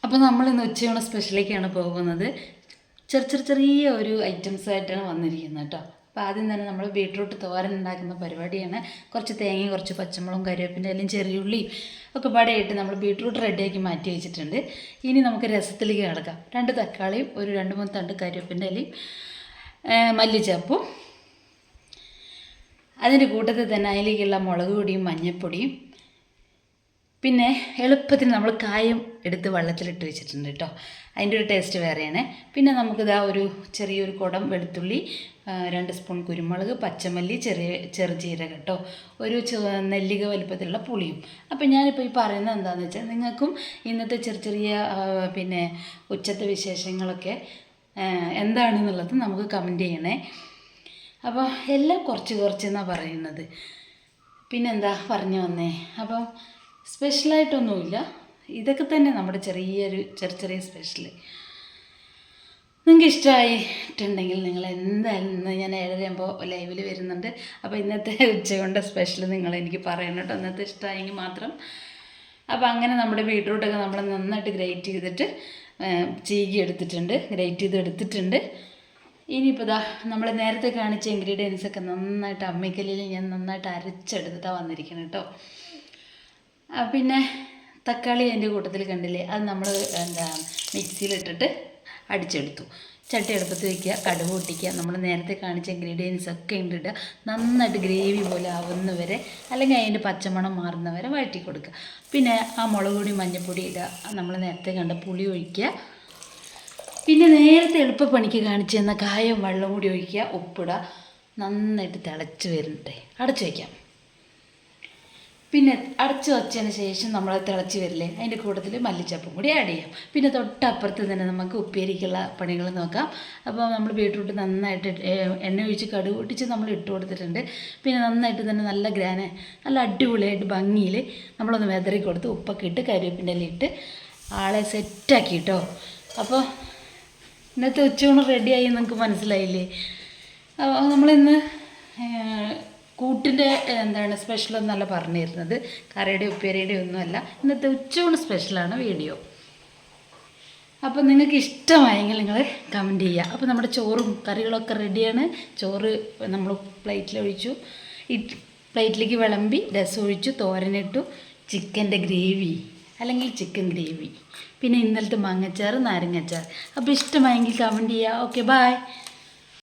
അപ്പോൾ നമ്മളിന്ന് ഉച്ചയൂണ് സ്പെഷ്യലേക്കാണ് പോകുന്നത്. ചെറിയ ഒരു ഐറ്റംസ് ആയിട്ടാണ് വന്നിരിക്കുന്നത് കേട്ടോ. അപ്പോൾ ആദ്യം തന്നെ നമ്മൾ ബീട്രൂട്ട് തോരൻ ഉണ്ടാക്കുന്ന പരിപാടിയാണ്. കുറച്ച് തേങ്ങയും കുറച്ച് പച്ചമുളകും കരിവേപ്പിൻ്റെ എല്ലാം ചെറിയുള്ളിയും ഒക്കെ പാടെയായിട്ട് നമ്മൾ ബീട്രൂട്ട് റെഡിയാക്കി മാറ്റി വെച്ചിട്ടുണ്ട്. ഇനി നമുക്ക് രസത്തിലേക്ക് കിടക്കാം. 2 തക്കാളിയും ഒരു 2-3 തണ്ട് കരിവേപ്പിൻ്റെ ഇലയും മല്ലിച്ചപ്പും അതിൻ്റെ കൂട്ടത്തിൽ തന്നെ അതിലേക്കുള്ള മുളക് പൊടിയും മഞ്ഞൾപ്പൊടിയും പിന്നെ എളുപ്പത്തിന് നമ്മൾ കായം എടുത്ത് വെള്ളത്തിലിട്ട് വെച്ചിട്ടുണ്ട് കേട്ടോ. അതിൻ്റെ ഒരു ടേസ്റ്റ് വേറെയാണ്. പിന്നെ നമുക്കിതാ ഒരു ചെറിയൊരു കുടം വെളുത്തുള്ളി, 2 സ്പൂൺ കുരുമുളക്, പച്ചമല്ലി, ചെറുജീരകം കേട്ടോ, ഒരു നെല്ലിക വലുപ്പത്തിലുള്ള പുളിയും. അപ്പം ഞാനിപ്പോൾ ഈ പറയുന്നത് എന്താണെന്ന് വെച്ചാൽ നിങ്ങൾക്കും ഇന്നത്തെ ചെറിയ പിന്നെ ഉച്ചത്തെ വിശേഷങ്ങളൊക്കെ എന്താണെന്നുള്ളത് നമുക്ക് കമൻറ്റ് ചെയ്യണേ. അപ്പോൾ എല്ലാം കുറച്ചെന്നാണ് പറയുന്നത്. പിന്നെന്താ പറഞ്ഞു വന്നേ. അപ്പം സ്പെഷ്യലായിട്ടൊന്നുമില്ല, ഇതൊക്കെ തന്നെ നമ്മുടെ ചെറിയ സ്പെഷ്യൽ. നിങ്ങൾക്ക് ഇഷ്ടമായിട്ടുണ്ടെങ്കിൽ നിങ്ങൾ എന്തായാലും ഇന്ന് ഞാൻ 7:30 ലൈവിൽ വരുന്നുണ്ട്. അപ്പോൾ ഇന്നത്തെ ഉച്ചകൊണ്ട് സ്പെഷ്യൽ നിങ്ങൾ എനിക്ക് പറയണം കേട്ടോ, ഇന്നത്തെ ഇഷ്ടമായെങ്കിൽ മാത്രം. അപ്പോൾ അങ്ങനെ നമ്മുടെ ബീട്രൂട്ടൊക്കെ നമ്മൾ നന്നായിട്ട് ഗ്രേറ്റ് ചെയ്തിട്ട് ഗ്രേറ്റ് ചെയ്ത് എടുത്തിട്ടുണ്ട്. ഇനിയിപ്പോൾ ഇതാ നമ്മൾ നേരത്തെ കാണിച്ച ഇൻഗ്രീഡിയൻസൊക്കെ നന്നായിട്ട് അമ്മിക്കല്ലിൽ ഞാൻ നന്നായിട്ട് അരച്ചെടുത്തിട്ടാണ് വന്നിരിക്കുന്നത് കേട്ടോ. പിന്നെ തക്കാളി അതിൻ്റെ കൂട്ടത്തിൽ കണ്ടില്ലേ, അത് നമ്മൾ മിക്സിയിലിട്ടിട്ട് അടിച്ചെടുത്തു. ചട്ടി അടുപ്പത്ത് വയ്ക്കുക, കടുക് പൊട്ടിക്കുക, നമ്മൾ നേരത്തെ കാണിച്ച ഇൻഗ്രീഡിയൻസ് ഒക്കെ ഇട്ടിട്ട് നന്നായിട്ട് ഗ്രേവി പോലെ ആവുന്നവരെ അല്ലെങ്കിൽ അതിൻ്റെ പച്ചമണം മാറുന്നവരെ വഴറ്റി കൊടുക്കുക. പിന്നെ ആ മുളക് പൊടി മഞ്ഞൾപ്പൊടി ഇടുക, നമ്മൾ നേരത്തെ കണ്ട പുളി ഒഴിക്കുക. പിന്നെ നേരത്തെ എളുപ്പപ്പണിക്ക് കാണിച്ചു തന്ന കായം വെള്ളം കൂടി ഒഴിക്കുക, ഉപ്പിടുക, നന്നായിട്ട് തിളച്ച് വരുന്നുണ്ട്. അടച്ചു വയ്ക്കാം. പിന്നെ അടച്ചു വച്ചതിന് ശേഷം നമ്മൾ തിളച്ച് വരില്ലേ, അതിൻ്റെ കൂട്ടത്തിൽ മല്ലിച്ചപ്പും കൂടി ആഡ് ചെയ്യാം. പിന്നെ തൊട്ടപ്പുറത്ത് തന്നെ നമുക്ക് ഉപ്പേരിക്കുള്ള പണികൾ നോക്കാം. അപ്പോൾ നമ്മൾ ബീട്രൂട്ട് നന്നായിട്ട് എണ്ണ ഒഴിച്ച് കടുക് പൊട്ടിച്ച് നമ്മൾ ഇട്ട് കൊടുത്തിട്ടുണ്ട്. പിന്നെ നന്നായിട്ട് തന്നെ നല്ല അടിപൊളിയായിട്ട് ഭംഗിയിൽ നമ്മളൊന്ന് വെതറി കൊടുത്ത് ഉപ്പൊക്കെ ഇട്ട് കരിവേപ്പിൻ്റെ ഇല ഇട്ട് ആളെ സെറ്റാക്കി കേട്ടോ. അപ്പോൾ ഇന്നത്തെ ഉച്ചയൂണ് റെഡിയായി നിങ്ങൾക്ക് മനസ്സിലായില്ലേ. നമ്മളിന്ന് കൂട്ടിൻ്റെ സ്പെഷ്യലൊന്നല്ല പറഞ്ഞിരുന്നത്, കറിയുടെ ഉപ്പേരിയുടെ ഒന്നുമല്ല. ഇന്നത്തെ ഉച്ചയൂണ് സ്പെഷ്യലാണ് വീഡിയോ. അപ്പോൾ നിങ്ങൾക്ക് ഇഷ്ടമായെങ്കിൽ നിങ്ങൾ കമൻറ്റ് ചെയ്യുക. അപ്പോൾ നമ്മുടെ ചോറും കറികളൊക്കെ റെഡിയാണ്. ചോറ് നമ്മൾ പ്ലേറ്റിലൊഴിച്ചു, പ്ലേറ്റിലേക്ക് വിളമ്പി രസം ഒഴിച്ചു, തോരനിട്ടു, ചിക്കൻ്റെ ഗ്രേവി അല്ലെങ്കിൽ ചിക്കൻ ഗ്രേവി, പിന്നെ ഇന്നലത്തെ മാങ്ങച്ചാറ് നാരങ്ങച്ചാറ്. അപ്പോൾ ഇഷ്ടമായെങ്കിൽ കമൻറ്റ് ചെയ്യുക. Okay, by.